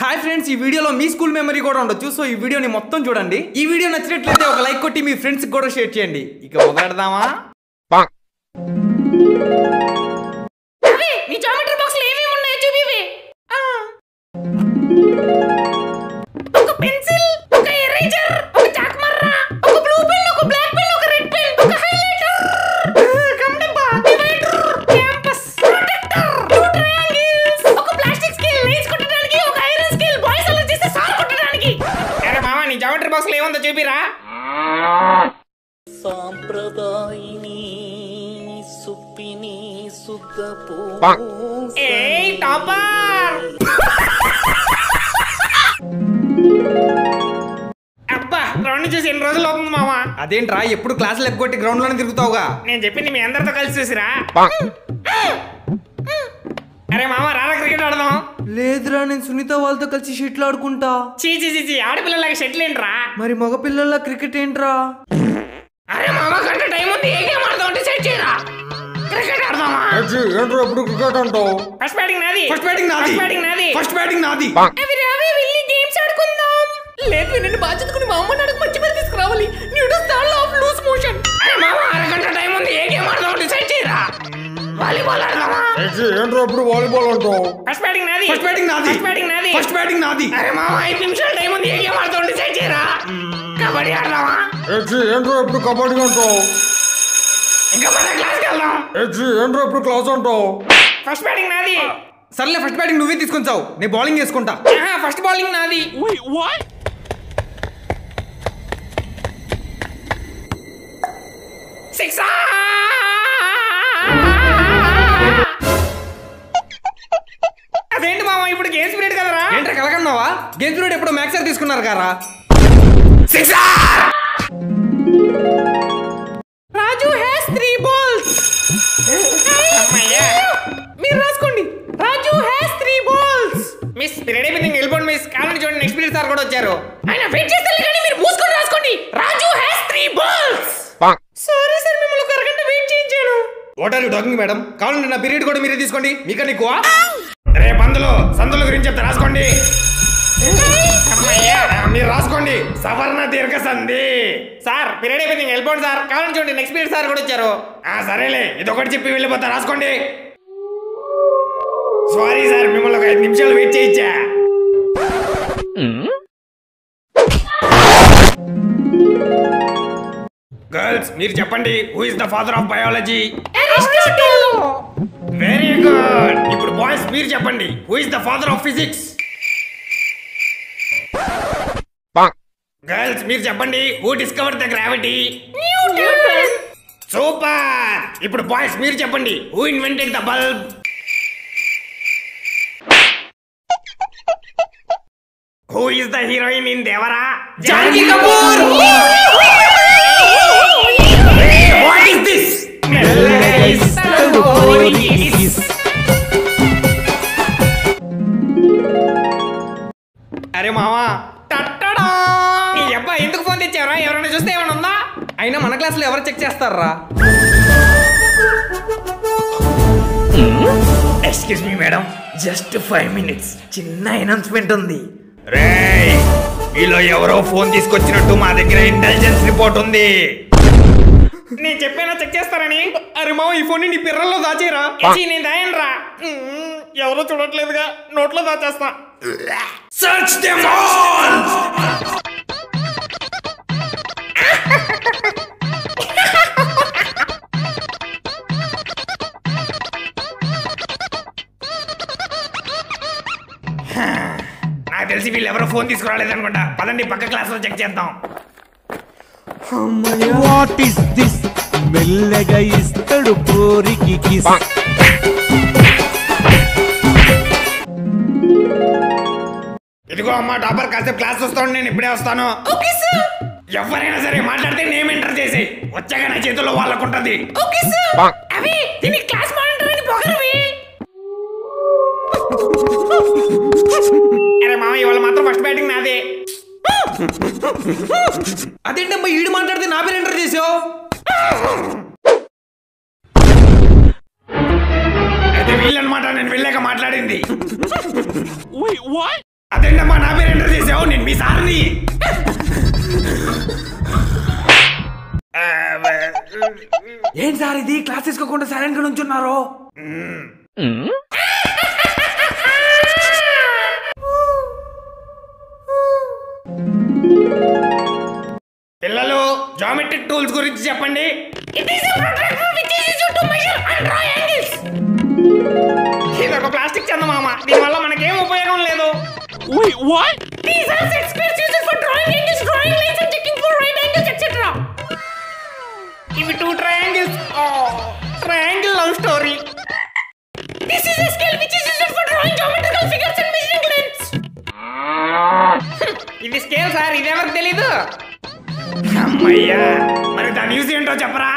Hi friends, ఈ వీడియోలో మీ school memory కూడా ఉండొచ్చు. సో ఈ వీడియోని మొత్తం చూడండి. ఈ వీడియో నచ్చినట్లయితే ఒక లైక్ కొట్టి మీ ఫ్రెండ్స్ కూడా షేర్ చేయండి. ఇక మొదలెడదామా? నీ జామెట్రీ బాక్స్ లో ఏమేమి ఉన్నాయో చూపివే. ఒక పెన్సిల్, ఒక ఎరేజర్, ఒక చాక్ మర్రా, ఒక బ్లూ పెన్, ఒక బ్లాక్ పెన్, ఒక రెడ్ పెన్, ఒక హైలైటర్, గమ్ డబ్బా, divider, campus, protector, two triangles, ఒక ప్లాస్టిక్ స్కేల్ లైన్స్ కొట్టడానికి, ఒక ఐరన్ స్కేల్ బాయ్స్ అలా చేస్తే సార్ కొట్టడానికి. అరే మామ, నీ జామెట్రీ బాక్స్ లో ఏముందో చూపిరా. సాంప్రదాయిని సుప్పిని సుద్దపో ఏయ్ టాపర్! అబ్బా, గ్రౌండ్ చూసి ఎన్ని రోజులు అవుతుంది మామ. అదేంట్రా ఎప్పుడు క్లాసులు ఎగ్గొట్టి గ్రౌండ్ లోనే తిరుగుతావుగా? నేను చెప్పింది మీ అందరితో కలిసి చూసిరా. అరే మామ, రారా క్రికెట్ ఆడదాం. లేదురా, నేను సునీత వాళ్ళతో కలిసి షటిల్ ఆడుకుంటా. చీ చీ చీ, ఆడపిల్లలకి షటిల్ ఏంట్రా? మరి మగ పిల్లల క్రికెట్ ఏంట్రా? అరే మామ, గంట టైం ఉంది, ఏ గేమ్ ఆడదాం డిసైడ్ చేయరా. క్రికెట్ ఆడదామా? ఏంట్రా ఎప్పుడు క్రికెట్ అంటావు? ఫస్ట్ బ్యాటింగ్ నాది. ఫస్ట్ బ్యాటింగ్ నాది. ఫస్ట్ బ్యాటింగ్ నాది. ఫస్ట్ బ్యాటింగ్ నాది. అవి రావే, వెళ్ళి గేమ్స్ ఆడుకుందాం. లేదు, నిన్ను బాధ్యతకుని మా అమ్మ నాకు మంచి పేరు తీసుకురావాలి. Newton's law of loose motion. అరే మామ, అరగంట టైం ఉంది, ఏ గేమ్ ఆడదాం డిసైడ్ చేయరా. వాలీబాల్ ఆడదామా? ఏంట్రా ఎప్పుడు వాలీబాల్ అంటావు? ఫస్ట్ బ్యాటింగ్ నాది. ఫస్ట్ బ్యాటింగ్ నాది. ఫస్ట్ బ్యాటింగ్ నాది. ఫస్ట్ బ్యాటింగ్ నాది. అరే మామ, 5 నిమిషాల టైం ఉంది, ఏ గేమ్ ఆడదాం డిసైడ్ చేయరా. కబడ్డీ ఆడదామా? ఏంట్రా ఎప్పుడు కబడ్డీ అంటావు? ఇంకా మన క్లాస్కి వెళ్దాం. ఏంట్రా ఎప్పుడు క్లాస్ అంటావు? ఫస్ట్ బ్యాటింగ్ నాది. సర్లే, ఫస్ట్ బ్యాటింగ్ నువ్వే తీసుకొచ్చావు, నేను బౌలింగ్ చేసుకుంటా. ఫస్ట్ బౌలింగ్ నాది. సిక్స్. అదేంటి మామ, ఇప్పుడు గేమ్స్ పీరియడ్ కదరా? ఏంట్రా కలకన్నావా? గేమ్స్ పీరియడ్ ఎప్పుడు మ్యాక్స్ సార్ తీసుకున్నారు కారా? సిక్స్. Raju has 3 balls. మీరు రాసుకోండి. Raju has 3 balls. Miss period అయిపోయింది, వెళ్ళిపోండి మిస్. కాలండి చూడండి, నెక్స్ట్ పీరియడ్ సార్ కూడా వచ్చారు. ఆయన వెయిట్ చేస్తారు కానీ మీరు మూసుకొని రాసుకోండి. Raju has 3 balls. Sorry sir, మిమ్మల్ని ఒక అరగంట వెయిట్ చేయించాను. What are you talking madam? కావాలంటే నా పీరియడ్ కూడా మీరే తీసుకోండి, మీకన్నా ఎక్కువ. రే పందులు, సందుల గురించి చెప్తే రాసుకోండి. మీరు రాసుకోండి. సవర్ణ దీర్ఘ సంధి. సార్ పీరియడ్ అయిపోయింది, వెళ్ళిపోండి సార్. కావాలని చూడండి, నెక్స్ట్ పీరియడ్ సార్ కూడా వచ్చారు. సరేలే, ఇది ఒకటి చెప్పి వెళ్ళిపోతా, రాసుకోండి. సారీ సార్, మిమ్మల్ని ఒక 5 నిమిషాలు వెయిట్ చేయించా. గర్ల్స్, మీరు చెప్పండి, who is the father of biology? Very good. ఇప్పుడు బాయ్స్, మీరు చెప్పండి, who is the father of physics? Girls, మీరు చెప్పండి, who discover the gravity? Newton. Super. ఇప్పుడు బాయ్స్, మీరు చెప్పండి, who invented the bulb? Who is the heroine in Devara? Janhvi Kapoor. What is this? అరే మామా, నీ అబ్బా ఎందుకు ఫోన్ తెచ్చావరా? ఎవరైనా చూస్తే ఏమైనా ఉందా? అయినా మన క్లాసులో ఎవరు చెక్ చేస్తారా? Excuse me madam, just 5 minutes, చిన్న అనౌన్స్మెంట్ ఉంది. రేయ్, మీలో ఎవరో ఫోన్ తీసుకొచ్చినట్టు మా దగ్గర ఇంటెలిజెన్స్ రిపోర్ట్ ఉంది. నేను చెప్పానా చెక్ చేస్తారని? అరే మామ, ఈ ఫోన్ నీ పిర్రల్లో దాచేరా. నేను దాయనరా. ఎవరో చూడట్లేదుగా, నోట్లో దాచేస్తా. Search them all. నాకు తెలిసి వీళ్ళు ఎవరో ఫోన్ తీసుకురాలేదు అనుకుంటా. పదండి, పక్క క్లాస్ లో చెక్ చేద్దాం. What is this? మెల్లగా ఇస్తాడు పోరికి కిస్. ఇదిగో అమ్మా టాపర్, కాసేపు క్లాస్ వస్తాను, నేను ఇప్పుడే వస్తాను. ఎవరైనా సరే మాట్లాడితే నేమ్ ఎంటర్ చేసి వచ్చాక నా చేతుల్లో వాళ్ళకుంటది. అరే మామ, ఇవాళ మాత్రం ఫస్ట్ బ్యాటింగ్ నాదే. అదేంటమ్మా, ఈడు మాట్లాడితే నా పేరు ఎంటర్ చేసావు? అయితే వీళ్ళనమాట నేను వెళ్ళాక మాట్లాడింది. అదేంటమ్మా నా పేరు ఎంటర్ చేసావు? నేను మీ సార్ని. ఏంటి సార్ ఇది క్లాస్ తీసుకోకుండా సైలెంట్ గా నుంచున్నారు? పిల్లలు జామెట్రిక్ టూల్స్ గురించి చెప్పండి. ఇది ఒక ప్లాస్టిక్ చందమామ, దీనివల్ల మనకేం ఉపయోగం లేదు. ఇవి 2 triangles. Triangle love story. This is a scale which is used for drawing geometrical figures and measuring lengths. ఇది స్కేల్ సార్, ఇది ఎవరికి తెలీదు? అమ్మయ్యా, మరి దాని యూజ్ ఏంటో చెప్పరా?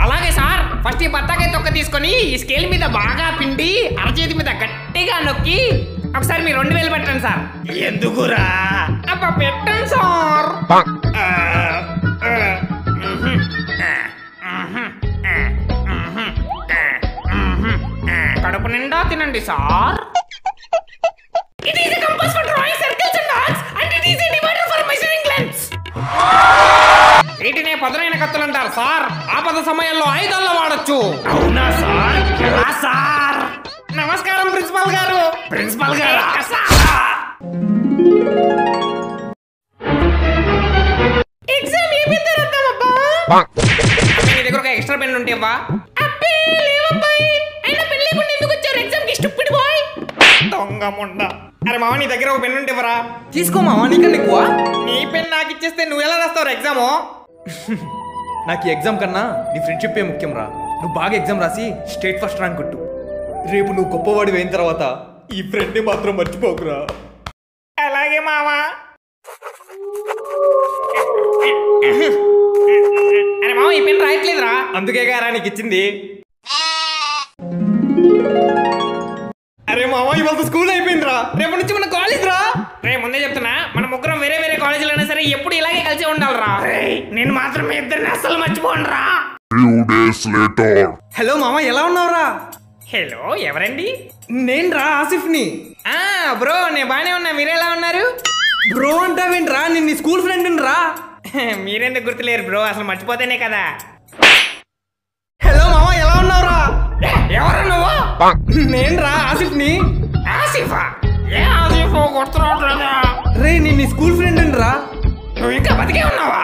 అలాగే సార్, ఫస్ట్ ఈ బత్తాకాయ తొక్క తీసుకొని ఈ స్కేల్ మీద బాగా పిండి అరచేతి మీద గట్టిగా నొక్కి ఒకసారి మీరు 2000 పెట్టండి సార్. ఎందుకురా? అబ్బా పెట్టండి సార్. కడుపు నిండా తినండి sir. It is a compass for drawing circles and arcs and it is a divider for measuring lengths. వీటినే పదునైన కత్తులు అంటారు సార్. ఆపద సమయంలో ఆయుధాల్లో వాడొచ్చు. అవునా సార్? ఎలా సార్? నమస్కారం ప్రిన్సిపల్ గారు. ప్రిన్సిపల్ గారు ఎగ్జామ్ ఏమి జరుగుతామబ్బా? నీ దగ్గర ఒక ఎక్స్ట్రా పెన్ ఉంటే ఇవ్వా. అబ్బే లేవబ్బాయి, అయినా పెన్ లేకుండా ఎందుకు వచ్చారు ఎగ్జామ్ కి? Stupid boy. దొంగ ముండ. అరే మామ, నీ దగ్గర ఒక పెన్ ఉంటే ఇవ్వరా. తీసుకో మామ, నీకన్నా ఎక్కువ. నీ పెన్ నాకు ఇచ్చేస్తే నువ్వు ఎలా రాస్తావు ఎగ్జామ్? నాకు ఈ ఎగ్జామ్ కన్నా నీ ఫ్రెండ్షిప్ ముఖ్యం రా. నువ్వు బాగా ఎగ్జామ్ రాసి స్టేట్ ఫస్ట్ ర్యాంక్ కొట్టు. రేపు నువ్వు గొప్పవాడి అయిన తర్వాత ఈ ఫ్రెండ్ని మాత్రం మర్చిపోకురా. అలాగే మావా. అరే మామ, ఈ పెన్ రాయట్లేదురా. అందుకే గారా నీకు ఇచ్చింది. అరే మామ, ఇవాళ స్కూల్ అయిపోయిందిరా, రేపటి నుంచి మన కాలేజ్ రా. రే ముందే చెప్తున్నా, మన ముగ్గురం వేరే వేరే కాలేజీలో అయినా సరే ఎప్పుడు ఇలాగే కలిసి ఉండాలిరా. నేను మాత్రం మీ ఇద్దరిని అస్సలు మర్చిపోనురా. హలో మామ, ఎలా ఉన్నావురా? హలో, ఎవరండి? నేను రా, ఆసిఫ్ని. బ్రో, నేను బానే ఉన్నా, మీరెలా ఉన్నారు? బ్రో అంటావేంట్రా, నేను నీ స్కూల్ ఫ్రెండ్ రా. మీరెందుకు గుర్తులేరు బ్రో, అసలు మర్చిపోతేనే కదా. హలో మామ, ఎలా ఉన్నావురా? ఎవరు నువ్వు? నేను రా, ఆసిఫ్ని. ఆసిఫా? ఏ ఆసిఫ్ గుర్తురావట్లేదా? రే, నేను నీ స్కూల్ ఫ్రెండ్ రా. నువ్వు ఇంకా బతికే ఉన్నావా?